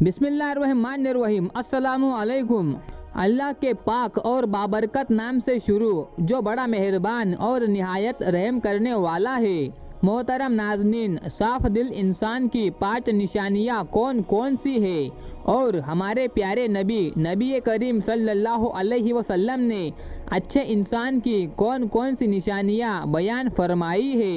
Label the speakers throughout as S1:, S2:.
S1: बिस्मिल्लाहिर्रहमानिर्रहीम। अस्सलामु अलैकुम। अल्लाह के पाक और बाबरकत नाम से शुरू, जो बड़ा मेहरबान और निहायत रहम करने वाला है। मोहतरम नाज़नीन, साफ दिल इंसान की 5 निशानियाँ कौन कौन सी है और हमारे प्यारे नबी करीम सल्लल्लाहु अलैहि वसल्लम ने अच्छे इंसान की कौन कौन सी निशानियाँ बयान फरमाई है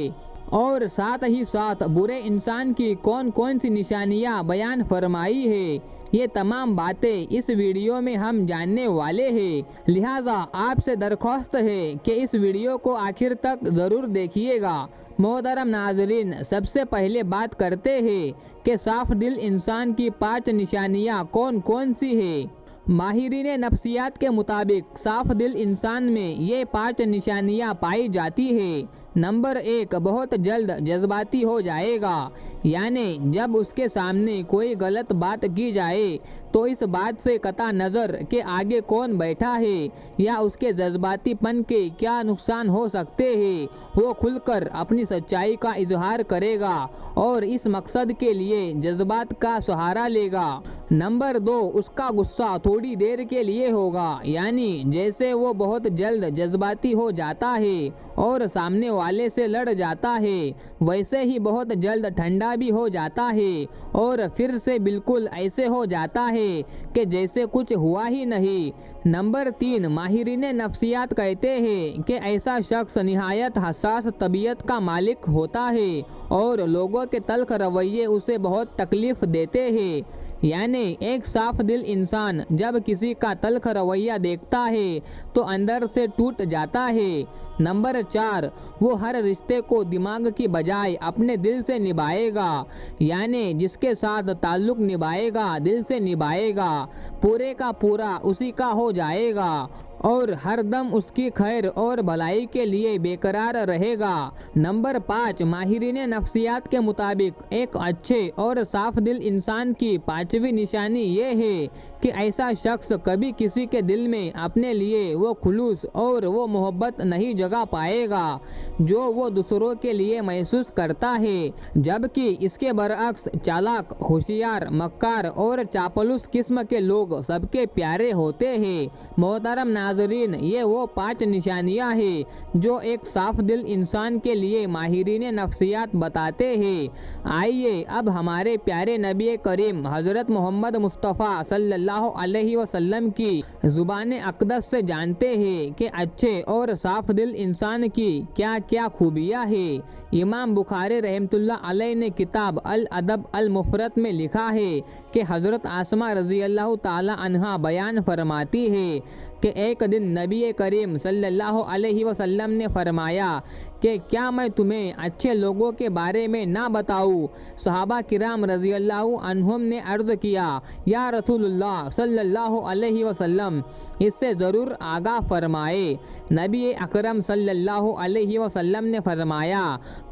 S1: और साथ ही साथ बुरे इंसान की कौन कौन सी निशानियाँ बयान फरमाई है, ये तमाम बातें इस वीडियो में हम जानने वाले हैं। लिहाजा आपसे दरख्वास्त है कि इस वीडियो को आखिर तक ज़रूर देखिएगा। मोहतरम नाज़रीन, सबसे पहले बात करते हैं कि साफ दिल इंसान की 5 निशानियाँ कौन कौन सी है। माहिरीन नफ्सियात के मुताबिक साफ दिल इंसान में ये 5 निशानियाँ पाई जाती है। नंबर 1, बहुत जल्द जज्बाती हो जाएगा, यानी जब उसके सामने कोई गलत बात की जाए तो इस बात से कता नज़र के आगे कौन बैठा है या उसके जज्बातीपन के क्या नुकसान हो सकते हैं, वो खुलकर अपनी सच्चाई का इजहार करेगा और इस मकसद के लिए जज्बात का सहारा लेगा। नंबर 2, उसका गुस्सा थोड़ी देर के लिए होगा, यानी जैसे वो बहुत जल्द जज्बाती हो जाता है और सामने वाले से लड़ जाता है, वैसे ही बहुत जल्द ठंडा भी हो जाता है और फिर से बिल्कुल ऐसे हो जाता है कि जैसे कुछ हुआ ही नहीं। नंबर 3, माहिरीन नफ्सियात कहते हैं कि ऐसा शख्स निहायत हसास तबीयत का मालिक होता है और लोगों के तल्ख रवैये उसे बहुत तकलीफ देते हैं। यानी एक साफ दिल इंसान जब किसी का तल्ख रवैया देखता है तो अंदर से टूट जाता है। नंबर 4, वो हर रिश्ते को दिमाग की बजाय अपने दिल से निभाएगा, यानी जिसके साथ ताल्लुक़ निभाएगा दिल से निभाएगा, पूरे का पूरा उसी का हो जाएगा और हर दम उसकी खैर और भलाई के लिए बेकरार रहेगा। नंबर 5, माहिरीन नफ्सियात के मुताबिक एक अच्छे और साफ दिल इंसान की 5वीं निशानी ये है कि ऐसा शख्स कभी किसी के दिल में अपने लिए वो खुलूस और वो मोहब्बत नहीं जगा पाएगा जो वो दूसरों के लिए महसूस करता है, जबकि इसके बरअक्स चालाक, होशियार, मक्कार और चापलूस किस्म के लोग सबके प्यारे होते हैं। मोहतरम नाज़रीन, ये वो 5 निशानियाँ हैं जो एक साफ दिल इंसान के लिए माहिरीन नफ्सियात बताते हैं। आइए अब हमारे प्यारे नबी करीम हज़रत मोहम्मद मुस्तफ़ा सल्लल्लाहु अलैहि वसल्लम की ज़ुबान अक़दस से जानते हैं कि अच्छे और साफ दिल इंसान की क्या क्या खूबियाँ हैं। इमाम बुखारी रहमतुल्लाह अलैह ने किताब अल अदब अल मुफ़रद में लिखा है कि हज़रत आसमा रज़ी अल्लाह ताला अन्हा बयान फरमाती है कि एक दिन नबी करीम सल्लल्लाहु अलैहि वसल्लम ने फरमाया कि क्या मैं तुम्हें अच्छे लोगों के बारे में ना बताऊँ। सहाबा किराम रज़ी अल्लाह अन्हुम ने अर्ज़ किया, या रसूलुल्लाह सल्लल्लाहु अलैहि वसल्लम, इससे ज़रूर आगाह फरमाए। नबी अकरम सल्लल्लाहु अलैहि वसल्लम ने फरमाया,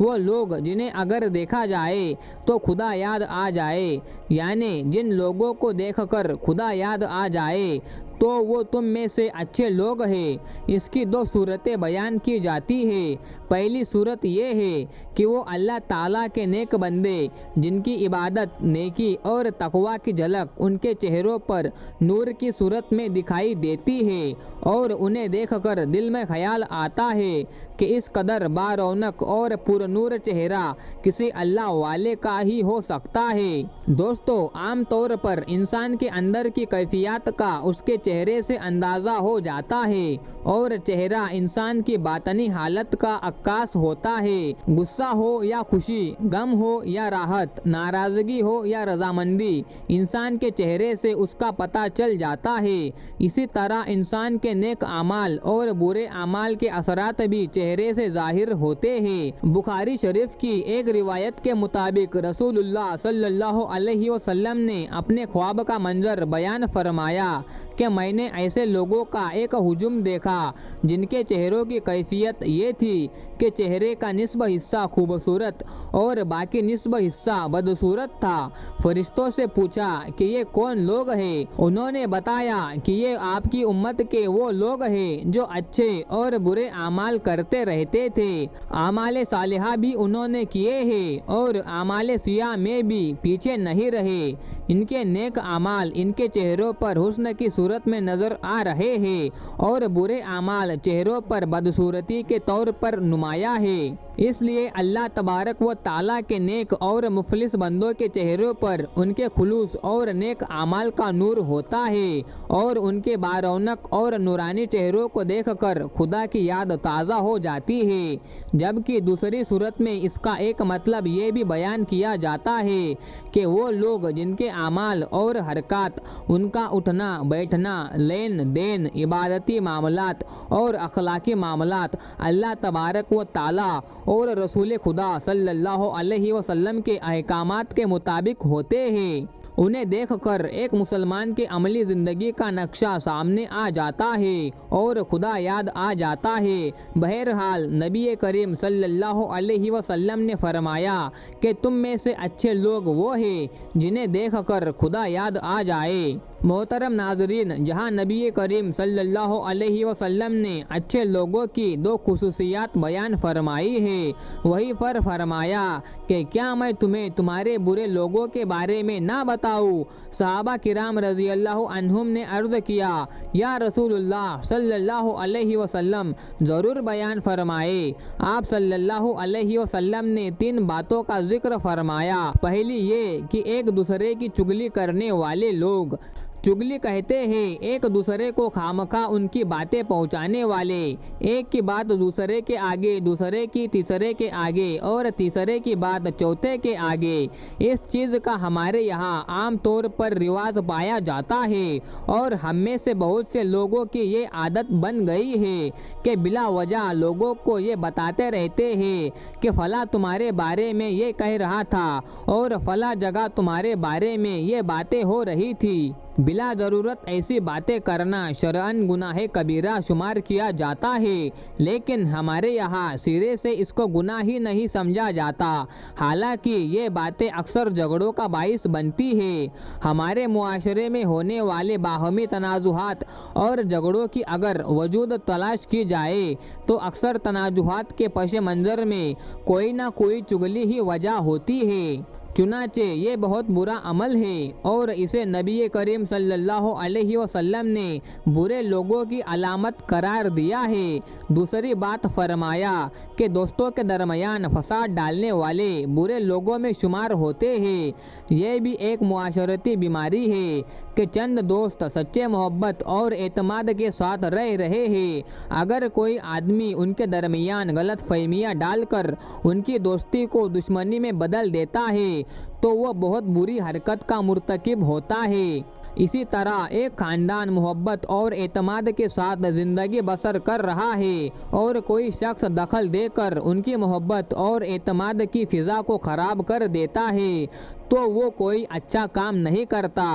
S1: वो लोग जिन्हें अगर देखा जाए तो खुदा याद आ जाए, यानी जिन लोगों को देखकर खुदा याद आ जाए तो वो तुम में से अच्छे लोग हैं। इसकी 2 सूरतें बयान की जाती है। पहली सूरत ये है कि वो अल्लाह ताला के नेक बंदे जिनकी इबादत, नेकी और तकवा की झलक उनके चेहरों पर नूर की सूरत में दिखाई देती है और उन्हें देखकर दिल में ख्याल आता है कि इस कदर बारौनक और पुरनूर चेहरा किसी अल्लाह वाले का ही हो सकता है। दोस्तों, आम तौर पर इंसान के अंदर की कैफियत का उसके चेहरे से अंदाज़ा हो जाता है और चेहरा इंसान की बातनी हालत का अक्कास होता है। गुस्सा हो या खुशी, गम हो या राहत, नाराज़गी हो या रजामंदी, इंसान के चेहरे से उसका पता चल जाता है। इसी तरह इंसान के नेक आमाल और बुरे आमाल के असरात भी चेहरे से जाहिर होते हैं। बुखारी शरीफ की एक रिवायत के मुताबिक रसूलुल्लाह सल्लल्लाहु अलैहि वसल्लम ने अपने ख्वाब का मंजर बयान फरमाया कि मैंने ऐसे लोगों का एक हुजूम देखा जिनके चेहरों की कैफियत ये थी कि चेहरे का निस्ब हिस्सा खूबसूरत और बाकी निस्ब हिस्सा बदसूरत था। फरिश्तों से पूछा कि ये कौन लोग हैं? उन्होंने बताया कि ये आपकी उम्मत के वो लोग हैं जो अच्छे और बुरे आमाल करते रहते थे। आमाले सालिहा भी उन्होंने किए हैं और आमाले सिया में भी पीछे नहीं रहे। इनके नेक आमाल इनके चेहरों पर हुस्न की सूरत में नजर आ रहे हैं और बुरे आमाल चेहरों पर बदसूरती के तौर पर नुमाया है। इसलिए अल्लाह तबारक व ताला के नेक और मुफलिस बंदों के चेहरों पर उनके खुलूस और नेक आमाल का नूर होता है और उनके बारौनक और नूरानी चेहरों को देखकर खुदा की याद ताज़ा हो जाती है। जबकि दूसरी सूरत में इसका एक मतलब ये भी बयान किया जाता है कि वो लोग जिनके आमाल और हरकत, उनका उठना बैठना, लेन देन, इबादती मामलात और अखलाकी मामलात अल्लाह तबारक व ताला और रसूल खुदा सल्लल्लाहु अलैहि वसल्लम के अहकामात के मुताबिक होते हैं। उन्हें देखकर एक मुसलमान के अमली ज़िंदगी का नक्शा सामने आ जाता है और खुदा याद आ जाता है। बहरहाल नबी करीम सल्लल्लाहु अलैहि वसल्लम ने फरमाया कि तुम में से अच्छे लोग वो हैं जिन्हें देखकर खुदा याद आ जाए। मोहतरम नाजरीन, जहाँ नबी करीम सल्लल्लाहु अलैहि वसल्लम ने अच्छे लोगों की दो खुसूसियात बयान फरमाई है, वहीं पर फरमाया कि क्या मैं तुम्हें तुम्हारे बुरे लोगों के बारे में ना बताऊँ? सहाबा किराम रज़ी अल्लाह अन्हुम ने अर्ज़ किया, या रसूलुल्लाह सल्लल्लाहु अलैहि वसल्लम ज़रूर बयान फरमाए। आप सल्लल्लाहु अलैहि वसल्लम ने 3 बातों का जिक्र फरमाया। पहली ये कि एक दूसरे की चुगली करने वाले लोग, चुगली कहते हैं एक दूसरे को खामखा उनकी बातें पहुंचाने वाले, एक की बात दूसरे के आगे, दूसरे की तीसरे के आगे और तीसरे की बात चौथे के आगे। इस चीज़ का हमारे यहाँ आम तौर पर रिवाज पाया जाता है और हम में से बहुत से लोगों की ये आदत बन गई है कि बिला वजह लोगों को ये बताते रहते हैं कि फ़ला तुम्हारे बारे में ये कह रहा था और फ़ला जगह तुम्हारे बारे में ये बातें हो रही थी। बिला ज़रूरत ऐसी बातें करना शरअन गुनाह कबीरा शुमार किया जाता है, लेकिन हमारे यहाँ सिरे से इसको गुनाह ही नहीं समझा जाता। हालांकि ये बातें अक्सर झगड़ों का बाइस बनती है। हमारे मुआशरे में होने वाले बाहमी तनाजुहात और झगड़ों की अगर वजूद तलाश की जाए तो अक्सर तनाजुहात के पश मंज़र में कोई ना कोई चुगली ही वजह होती है। चुनाचे ये बहुत बुरा अमल है और इसे नबी करीम सल्लल्लाहु अलैहि वसल्लम ने बुरे लोगों की अलामत करार दिया है। दूसरी बात फरमाया कि दोस्तों के दरमियान फसाद डालने वाले बुरे लोगों में शुमार होते हैं। ये भी एक मुआशरती बीमारी है कि चंद दोस्त सच्चे मोहब्बत और एतमाद के साथ रह रहे हैं। अगर कोई आदमी उनके दरमियान गलत फहमियाँ डालकर उनकी दोस्ती को दुश्मनी में बदल देता है तो वह बहुत बुरी हरकत का मुर्तकिब होता है। इसी तरह एक ख़ानदान मोहब्बत और एतमाद के साथ ज़िंदगी बसर कर रहा है और कोई शख्स दखल देकर उनकी मोहब्बत और एतमाद की फ़िज़ा को ख़राब कर देता है तो वो कोई अच्छा काम नहीं करता।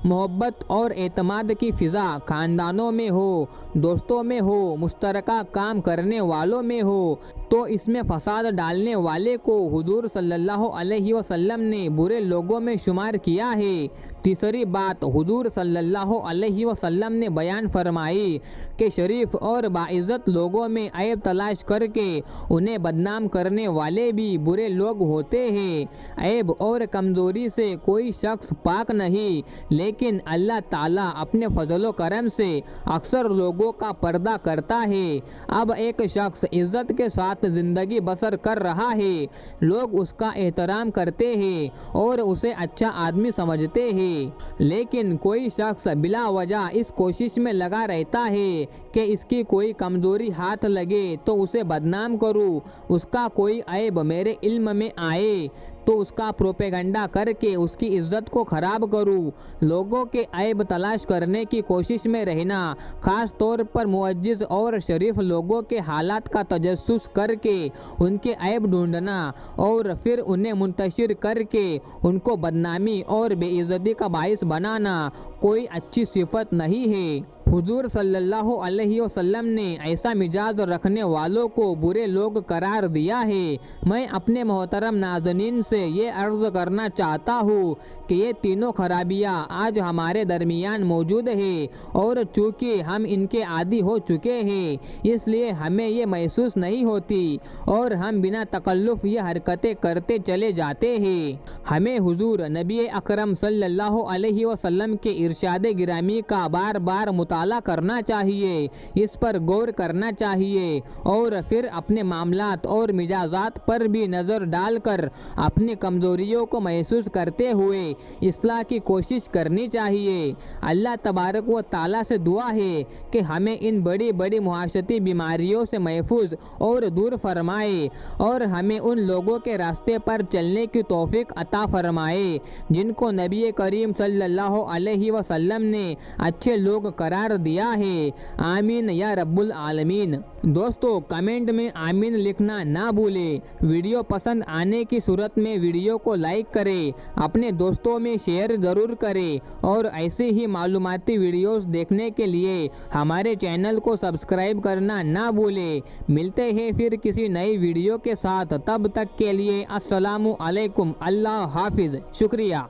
S1: मोहब्बत और एतमाद की फ़िज़ा ख़ानदानों में हो, दोस्तों में हो, मुश्तरका काम करने वालों में हो तो इसमें फसाद डालने वाले को हुजूर सल्लल्लाहु अलैहि वसल्लम ने बुरे लोगों में शुमार किया है। तीसरी बात हुजूर सल्लल्लाहु अलैहि वसल्लम ने बयान फरमाई कि शरीफ और बाइज़्ज़त लोगों में ऐब तलाश करके उन्हें बदनाम करने वाले भी बुरे लोग होते हैं। ऐब और कमज़ोरी से कोई शख्स पाक नहीं, लेकिन अल्लाह ताला अपने फजलो करम से अक्सर लोगों का पर्दा करता है। अब एक शख्स इज़्ज़त के साथ ज़िंदगी बसर कर रहा है, लोग उसका एहतराम करते हैं और उसे अच्छा आदमी समझते हैं, लेकिन कोई शख्स बिला वजह इस कोशिश में लगा रहता है कि इसकी कोई कमज़ोरी हाथ लगे तो उसे बदनाम करूं, उसका कोई ऐब मेरे इल्म में आए तो उसका प्रोपेगंडा करके उसकी इज्जत को ख़राब करूं। लोगों के ऐब तलाश करने की कोशिश में रहना, ख़ास तौर पर मुअज्जिज़ और शरीफ लोगों के हालात का तजस्सुस करके उनके ऐब ढूंढना और फिर उन्हें मुंतशिर करके उनको बदनामी और बेइज्जती का बाइस बनाना कोई अच्छी सिफत नहीं है। हुजूर सल्लल्लाहु अलैहि वसल्लम ने ऐसा मिजाज रखने वालों को बुरे लोग करार दिया है। मैं अपने मोहतरम नाज़रीन से ये अर्ज़ करना चाहता हूँ कि ये तीनों खराबियाँ आज हमारे दरमियान मौजूद है और चूँकि हम इनके आदी हो चुके हैं इसलिए हमें ये महसूस नहीं होती और हम बिना तकल्लुफ़ ये हरकतें करते चले जाते हैं। हमें हुजूर नबी अकरम सल्लल्लाहु अलैहि वसल्लम के इरशाद गिरामी का बार बार मुताला करना चाहिए, इस पर गौर करना चाहिए और फिर अपने मामलात और मिजाजात पर भी नज़र डालकर अपनी कमज़ोरियों को महसूस करते हुए इस्लाह की कोशिश करनी चाहिए। अल्लाह तबारक व ताला से दुआ है कि हमें इन बड़ी बड़ी मुआशरती बीमारियों से महफूज और दूर फरमाए और हमें उन लोगों के रास्ते पर चलने की तौफीक अता फरमाए जिनको नबी करीम सल्लल्लाहु अलैहि वसल्लम ने अच्छे लोग करार दिया है। आमीन या रब्बुल आलमीन। दोस्तों कमेंट में आमीन लिखना ना भूलें। वीडियो पसंद आने की सूरत में वीडियो को लाइक करें, अपने दोस्तों में शेयर ज़रूर करें और ऐसे ही मालूमाती वीडियोस देखने के लिए हमारे चैनल को सब्सक्राइब करना ना भूलें। मिलते हैं फिर किसी नई वीडियो के साथ, तब तक के लिए अस्सलामु अलैकुम। अल्लाह हाफिज़। शुक्रिया।